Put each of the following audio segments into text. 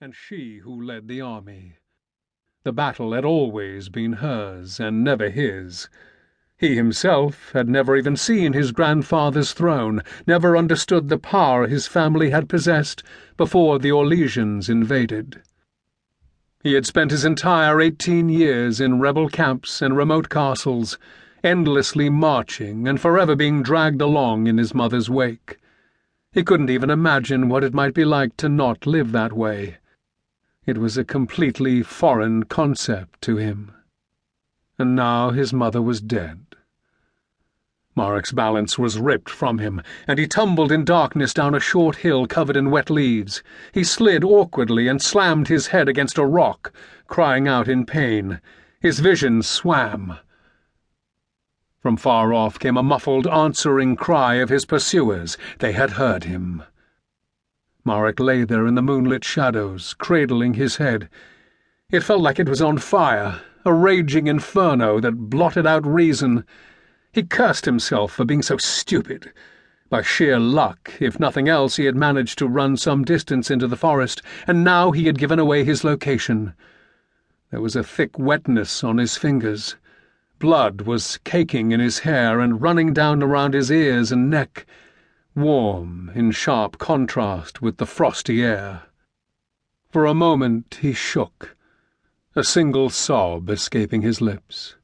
and she who led the army. The battle had always been hers and never his. He himself had never even seen his grandfather's throne, never understood the power his family had possessed before the Orlesians invaded. He had spent his entire 18 years in rebel camps and remote castles, endlessly marching and forever being dragged along in his mother's wake. He couldn't even imagine what it might be like to not live that way. It was a completely foreign concept to him. And now his mother was dead. Maric's balance was ripped from him, and he tumbled in darkness down a short hill covered in wet leaves. He slid awkwardly and slammed his head against a rock, crying out in pain. His vision swam. From far off came a muffled, answering cry of his pursuers. They had heard him. Maric lay there in the moonlit shadows, cradling his head. It felt like it was on fire, a raging inferno that blotted out reason. He cursed himself for being so stupid. By sheer luck, if nothing else, he had managed to run some distance into the forest, and now he had given away his location. There was a thick wetness on his fingers. Blood was caking in his hair and running down around his ears and neck, warm in sharp contrast with the frosty air. For a moment he shook, a single sob escaping his lips.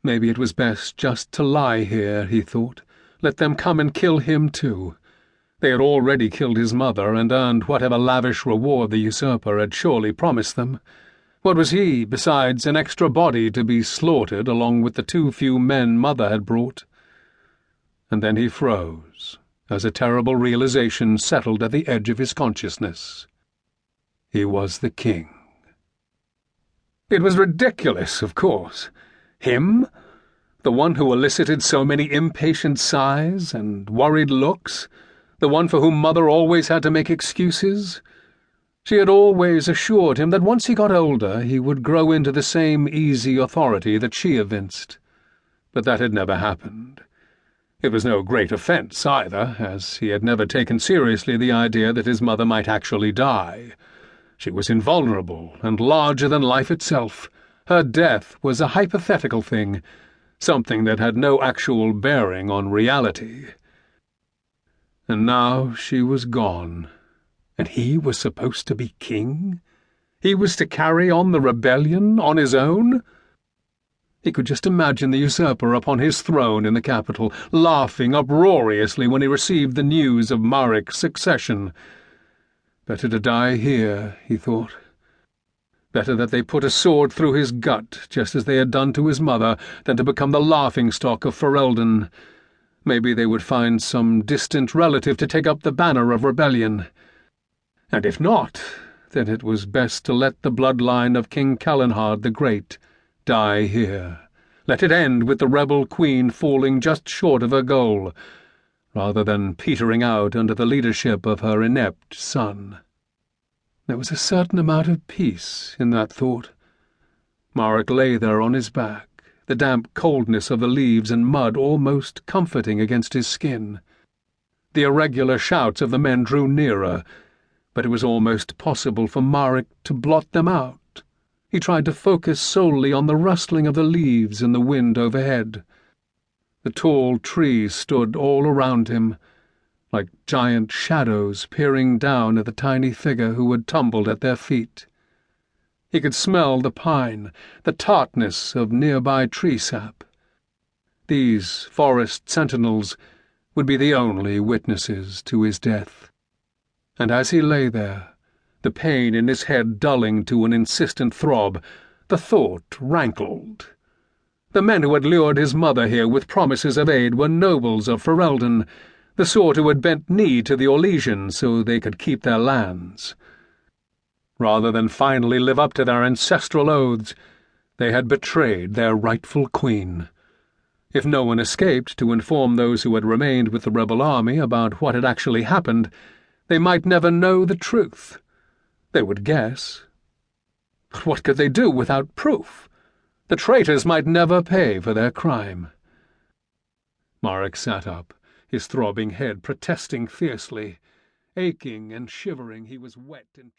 Maybe it was best just to lie here, he thought. Let them come and kill him too. They had already killed his mother and earned whatever lavish reward the usurper had surely promised them. What was he, besides an extra body to be slaughtered along with the too few men Mother had brought? And then he froze, as a terrible realization settled at the edge of his consciousness. He was the king. It was ridiculous, of course. Him? The one who elicited so many impatient sighs and worried looks? The one for whom Mother always had to make excuses? She had always assured him that once he got older he would grow into the same easy authority that she evinced. But that had never happened. It was no great offence either, as he had never taken seriously the idea that his mother might actually die. She was invulnerable and larger than life itself. Her death was a hypothetical thing, something that had no actual bearing on reality. And now she was gone, and he was supposed to be king? He was to carry on the rebellion on his own? He could just imagine the usurper upon his throne in the capital, laughing uproariously when he received the news of Maric's succession. Better to die here, he thought. Better that they put a sword through his gut, just as they had done to his mother, than to become the laughingstock of Ferelden. Maybe they would find some distant relative to take up the banner of rebellion. And if not, then it was best to let the bloodline of King Calenhard the Great die here. Let it end with the rebel queen falling just short of her goal, rather than petering out under the leadership of her inept son. There was a certain amount of peace in that thought. Maric lay there on his back, the damp coldness of the leaves and mud almost comforting against his skin. The irregular shouts of the men drew nearer, but it was almost possible for Maric to blot them out. He tried to focus solely on the rustling of the leaves in the wind overhead. The tall trees stood all around him, like giant shadows peering down at the tiny figure who had tumbled at their feet. He could smell the pine, the tartness of nearby tree sap. These forest sentinels would be the only witnesses to his death. And as he lay there, the pain in his head dulling to an insistent throb, the thought rankled. The men who had lured his mother here with promises of aid were nobles of Ferelden, the sort who had bent knee to the Orlesians so they could keep their lands. Rather than finally live up to their ancestral oaths, they had betrayed their rightful queen. If no one escaped to inform those who had remained with the rebel army about what had actually happened, they might never know the truth. They would guess. But what could they do without proof? The traitors might never pay for their crime. Maric sat up, his throbbing head protesting fiercely. Aching and shivering, he was wet and